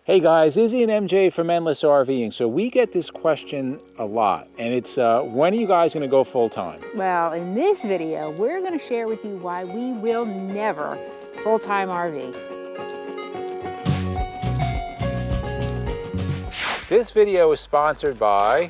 Hey guys, Izzy and MJ from Endless RVing. So we get this question a lot, and it's when are you guys going to go full time? Well, in this video, we're going to share with you why we will never full-time RV. This video is sponsored by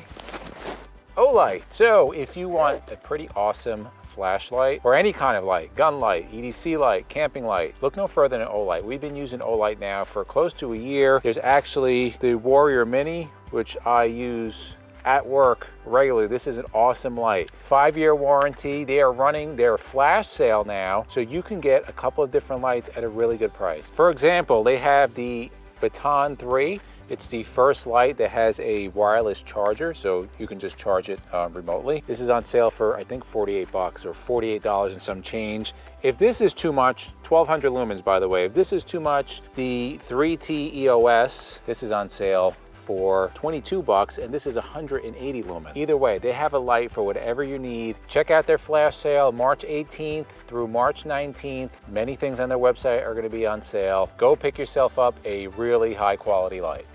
Olight. So if you want a pretty awesome flashlight or any kind of light, gun light, EDC light, camping light, look no further than Olight. We've been using Olight now for close to a year. There's actually the Warrior Mini, which I use at work regularly. This is an awesome light. 5-year warranty. They are running their flash sale now, so you can get a couple of different lights at a really good price. For example, they have the Baton 3. It's the first light that has a wireless charger, so you can just charge it remotely. This is on sale for, I think, 48 bucks or $48 and some change. If this is too much, 1200 lumens, by the way, if this is too much, the 3T EOS, this is on sale for 22 bucks, and this is 180 lumen. Either way, they have a light for whatever you need. Check out their flash sale, March 18th through March 19th. Many things on their website are gonna be on sale. Go pick yourself up a really high quality light.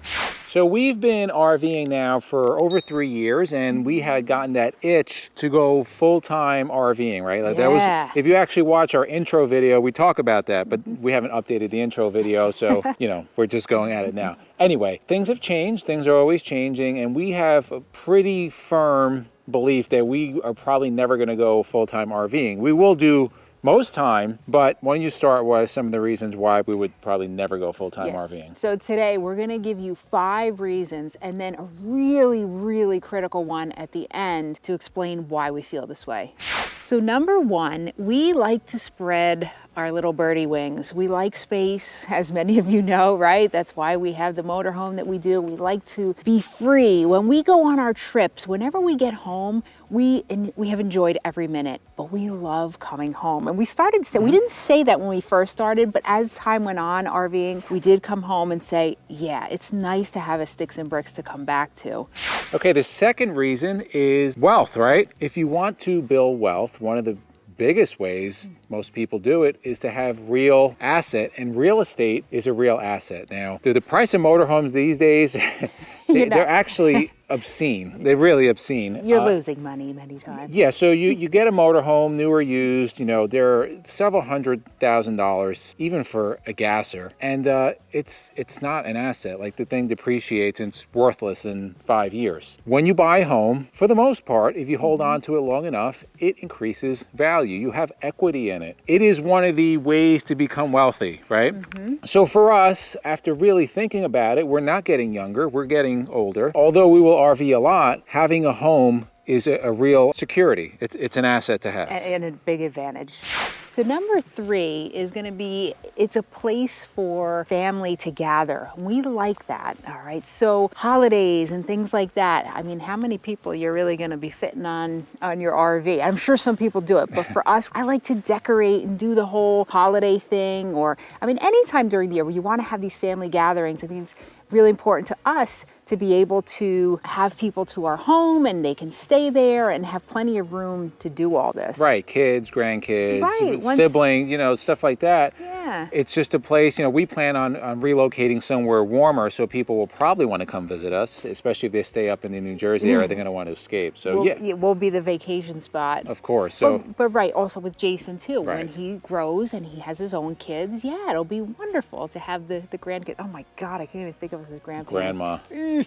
So we've been RVing now for over 3 years, and we had gotten that itch to go full-time RVing, right? Like that was, if you actually watch our intro video, we talk about that, but we haven't updated the intro video, so you know, we're just going at it now. Anyway, things have changed, things are always changing, and we have a pretty firm belief that we are probably never gonna go full-time RVing. We will do most time, but why don't you start with some of the reasons why we would probably never go full-time RVing? So today we're gonna give you 5 reasons and then a really critical one at the end to explain why we feel this way. So number 1, we like to spread our little birdie wings. We like space, as many of you know, right? That's why we have the motorhome that we do. We like to be free. When we go on our trips, whenever we get home, we have enjoyed every minute, but we love coming home. And we started, we didn't say that when we first started, but as time went on RVing, we did come home and say, yeah, it's nice to have a sticks and bricks to come back to. Okay, the second reason is wealth, right? If you want to build wealth, one of the biggest ways most people do it is to have real asset, and real estate is a real asset. Now, through the price of motorhomes these days, they're actually obscene. They're really obscene. You're losing money many times. Yeah, so you get a motorhome, new or used, you know, they're several $100,000 even for a gasser, and it's not an asset. Like, the thing depreciates and it's worthless in 5 years. When you buy a home, for the most part, if you hold on to it long enough, it increases value. You have equity in it. It is one of the ways to become wealthy, right? So for us, after really thinking about it, we're not getting younger, we're getting older. Although we will RV a lot, having a home is a real security. It's an asset to have. And a big advantage. So number 3 is going to be, it's a place for family to gather. We like that, all right? So holidays and things like that. I mean, how many people you're really going to be fitting on your RV? I'm sure some people do it, but for us, I like to decorate and do the whole holiday thing, or, I mean, anytime during the year where you want to have these family gatherings. I think it's really important to us to be able to have people to our home and they can stay there and have plenty of room to do all this. Right, kids, grandkids, siblings, you know, stuff like that. Yeah. It's just a place, you know, we plan on relocating somewhere warmer, so people will probably want to come visit us, especially if they stay up in the New Jersey area, they're going to want to escape. So we'll be the vacation spot. Of course. So, but right, also with Jason too, when he grows and he has his own kids, it'll be wonderful to have the grandkids. Oh my God, I can't even think of his grandma.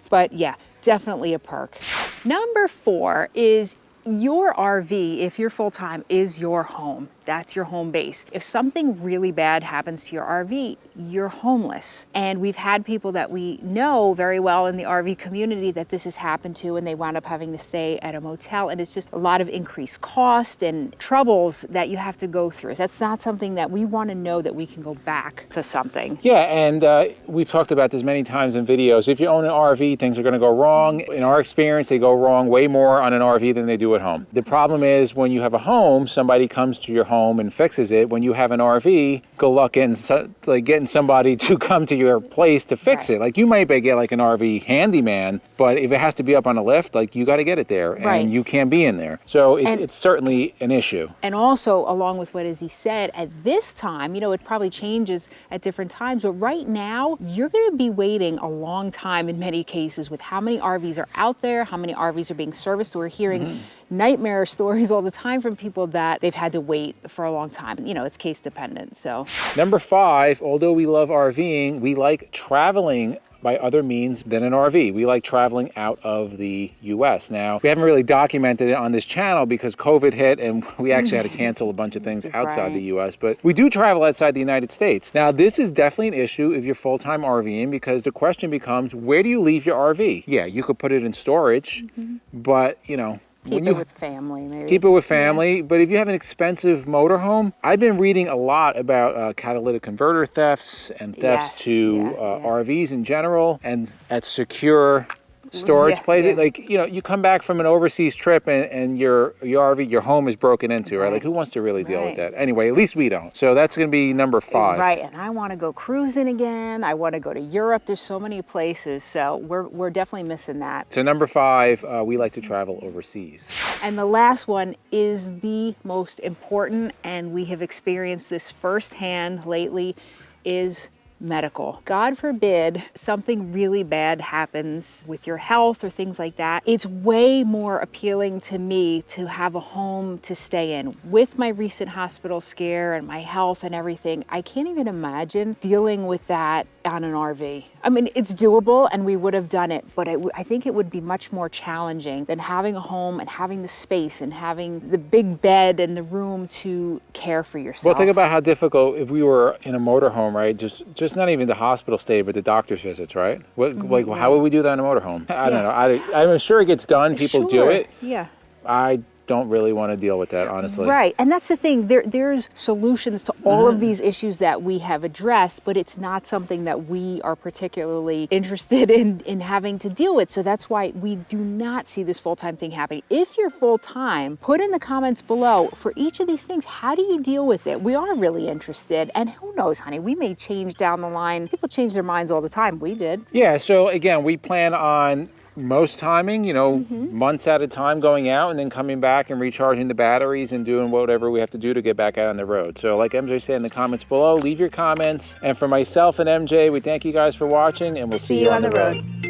But yeah, definitely a perk. Number 4 is your RV, if you're full-time, is your home. That's your home base. If something really bad happens to your RV, you're homeless. And we've had people that we know very well in the RV community that this has happened to, and they wound up having to stay at a motel, and it's just a lot of increased cost and troubles that you have to go through. That's not something that we want to know that we can go back to something. Yeah, and we've talked about this many times in videos. If you own an RV, things are going to go wrong. In our experience, they go wrong way more on an RV than they do at home. The problem is when you have a home, somebody comes to your home home and fixes it. When you have an RV, good luck getting somebody to come to your place to fix it. Like, you might get like an RV handyman, but if it has to be up on a lift, like, you got to get it there, and you can't be in there. So it's certainly an issue. And also, along with what Izzy said, at this time, you know, it probably changes at different times, but right now, you're going to be waiting a long time in many cases with how many RVs are out there, how many RVs are being serviced. We're hearing nightmare stories all the time from people that they've had to wait for a long time. You know, it's case dependent, so. Number 5, although we love RVing, we like traveling by other means than an RV. We like traveling out of the US. Now, we haven't really documented it on this channel because COVID hit and we actually had to cancel a bunch of things outside the US, but we do travel outside the United States. Now, this is definitely an issue if you're full-time RVing, because the question becomes, where do you leave your RV? Yeah, you could put it in storage, but, you know, Keep it with family, maybe. Keep it with family, but if you have an expensive motorhome, I've been reading a lot about catalytic converter thefts and thefts to RVs in general, and at secure storage places. Like, you know, you come back from an overseas trip and your RV, your home is broken into, right? Like, who wants to really deal with that? Anyway, at least we don't. So that's going to be number 5. Right, and I want to go cruising again. I want to go to Europe. There's so many places, so we're definitely missing that. So number 5, we like to travel overseas. And the last one is the most important, and we have experienced this firsthand lately, is medical. God forbid something really bad happens with your health or things like that. It's way more appealing to me to have a home to stay in. With my recent hospital scare and my health and everything, I can't even imagine dealing with that on an RV. I mean, it's doable and we would have done it, but I think it would be much more challenging than having a home and having the space and having the big bed and the room to care for yourself. Well, think about how difficult if we were in a motorhome, right? Just not even the hospital stay, but the doctor's visits, right? Like, how would we do that in a motorhome? I don't know. I'm sure it gets done. People do it. Yeah. I don't really want to deal with that, honestly. Right, and that's the thing. There's solutions to all of these issues that we have addressed, but it's not something that we are particularly interested in having to deal with. So that's why we do not see this full-time thing happening. If you're full-time, put in the comments below, for each of these things, how do you deal with it? We are really interested, and who knows, honey, we may change down the line. People change their minds all the time. We did. Yeah, so again, we plan on most timing, you know, months at a time going out and then coming back and recharging the batteries and doing whatever we have to do to get back out on the road. So like MJ said in the comments below, leave your comments. And for myself and MJ, we thank you guys for watching, and we'll see you on the road.